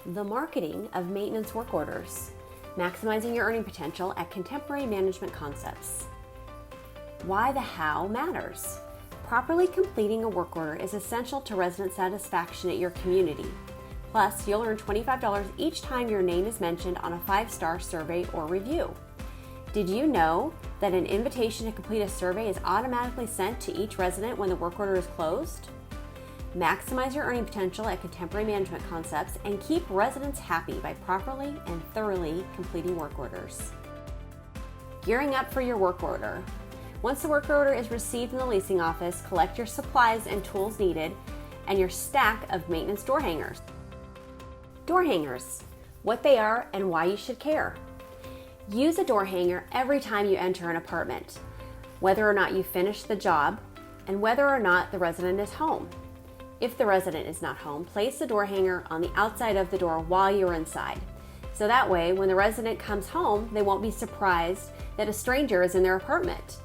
The marketing of maintenance work orders, maximizing your earning potential at contemporary management concepts. Why the how matters. Properly completing a work order is essential to resident satisfaction at your community. Plus, you'll earn $25 each time your name is mentioned on a 5-star survey or review. Did you know that an invitation to complete a survey is automatically sent to each resident when the work order is closed? Maximize your earning potential at contemporary management concepts and keep residents happy by properly and thoroughly completing work orders. Gearing up for your work order. Once the work order is received in the leasing office, collect your supplies and tools needed and your stack of maintenance door hangers. Door hangers, what they are and why you should care. Use a door hanger every time you enter an apartment, whether or not you finish the job and whether or not the resident is home. If the resident is not home, place the door hanger on the outside of the door while you're inside. So that way, when the resident comes home, they won't be surprised that a stranger is in their apartment.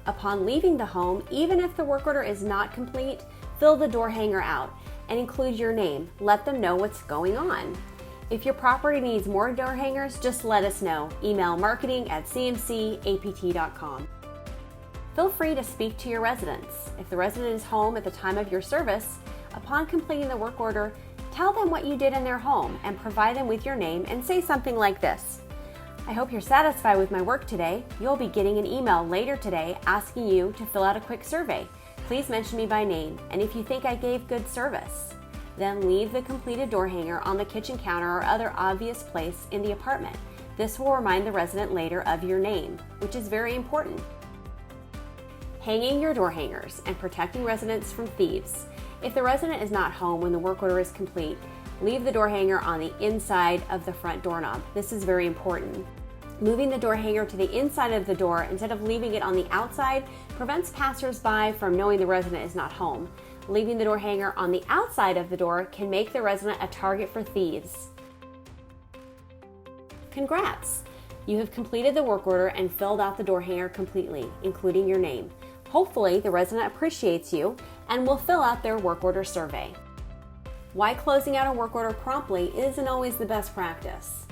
Upon leaving the home, even if the work order is not complete, fill the door hanger out and include your name. Let them know what's going on. If your property needs more door hangers, just let us know. Email marketing@cmcapt.com. Feel free to speak to your residents. If the resident is home at the time of your service, upon completing the work order, tell them what you did in their home and provide them with your name and say something like this. I hope you're satisfied with my work today. You'll be getting an email later today asking you to fill out a quick survey. Please mention me by name, and if you think I gave good service, then leave the completed door hanger on the kitchen counter or other obvious place in the apartment. This will remind the resident later of your name, which is very important. Hanging your door hangers and protecting residents from thieves. If the resident is not home when the work order is complete, leave the door hanger on the inside of the front doorknob. This is very important. Moving the door hanger to the inside of the door instead of leaving it on the outside prevents passersby from knowing the resident is not home. Leaving the door hanger on the outside of the door can make the resident a target for thieves. Congrats! You have completed the work order and filled out the door hanger completely, including your name. Hopefully, the resident appreciates you and will fill out their work order survey. Why closing out a work order promptly isn't always the best practice.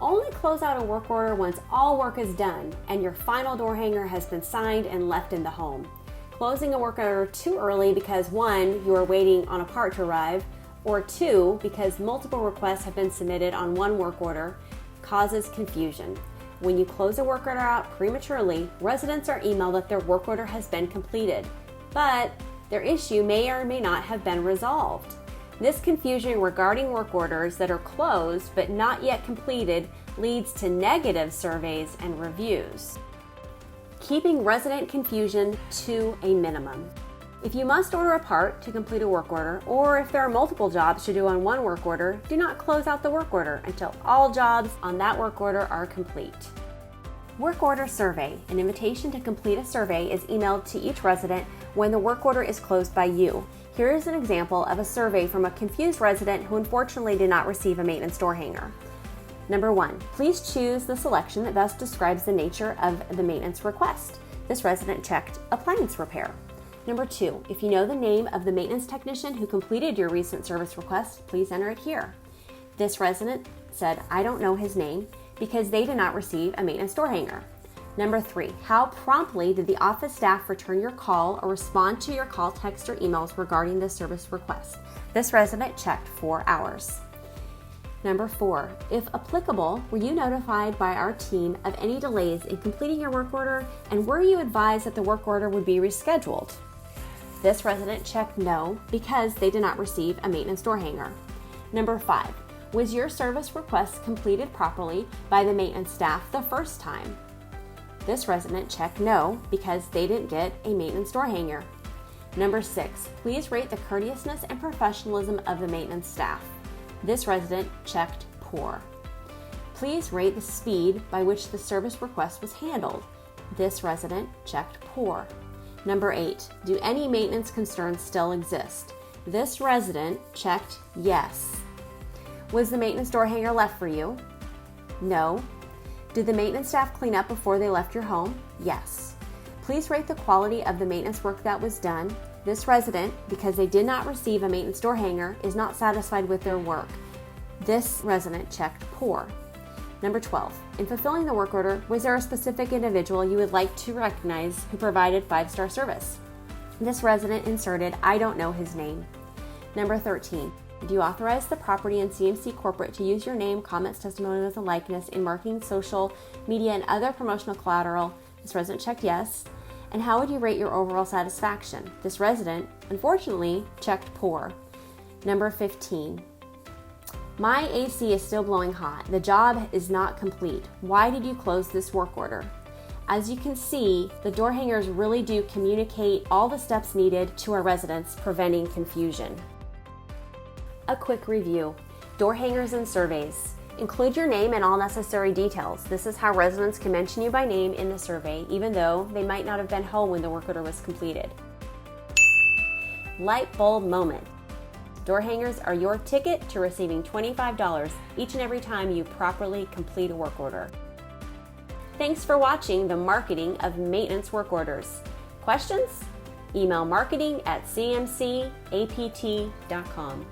Only close out a work order once all work is done and your final door hanger has been signed and left in the home. Closing a work order too early because 1, you are waiting on a part to arrive, or 2, because multiple requests have been submitted on one work order, causes confusion. When you close a work order out prematurely, residents are emailed that their work order has been completed, but their issue may or may not have been resolved. This confusion regarding work orders that are closed but not yet completed leads to negative surveys and reviews. Keeping resident confusion to a minimum. If you must order a part to complete a work order, or if there are multiple jobs to do on one work order, do not close out the work order until all jobs on that work order are complete. Work order survey. An invitation to complete a survey is emailed to each resident when the work order is closed by you. Here is an example of a survey from a confused resident who unfortunately did not receive a maintenance door hanger. Number 1, please choose the selection that best describes the nature of the maintenance request. This resident checked appliance repair. Number 2, if you know the name of the maintenance technician who completed your recent service request, please enter it here. This resident said, I don't know his name because they did not receive a maintenance door hanger. Number 3, how promptly did the office staff return your call or respond to your call, text, or emails regarding the service request? This resident checked 4 hours. Number 4, if applicable, were you notified by our team of any delays in completing your work order, and were you advised that the work order would be rescheduled? This resident checked no because they did not receive a maintenance door hanger. Number 5, was your service request completed properly by the maintenance staff the first time? This resident checked no because they didn't get a maintenance door hanger. Number 6, please rate the courteousness and professionalism of the maintenance staff. This resident checked poor. Please rate the speed by which the service request was handled. This resident checked poor. Number 8, do any maintenance concerns still exist? This resident checked yes. Was the maintenance door hanger left for you? No. Did the maintenance staff clean up before they left your home? Yes. Please rate the quality of the maintenance work that was done. This resident, because they did not receive a maintenance door hanger, is not satisfied with their work. This resident checked poor. Number 12, in fulfilling the work order, was there a specific individual you would like to recognize who provided 5-star service? This resident inserted, I don't know his name. Number 13, do you authorize the property and CMC Corporate to use your name, comments, testimonials, and likeness in marketing, social media, and other promotional collateral? This resident checked yes. And how would you rate your overall satisfaction? This resident, unfortunately, checked poor. Number 15, my AC is still blowing hot. The job is not complete. Why did you close this work order? As you can see, the door hangers really do communicate all the steps needed to our residents, preventing confusion. A quick review. Door hangers and surveys. Include your name and all necessary details. This is how residents can mention you by name in the survey, even though they might not have been home when the work order was completed. Light bulb moment. Door hangers are your ticket to receiving $25 each and every time you properly complete a work order. Thanks for watching the marketing of maintenance work orders. Questions? Email marketing@cmcapt.com.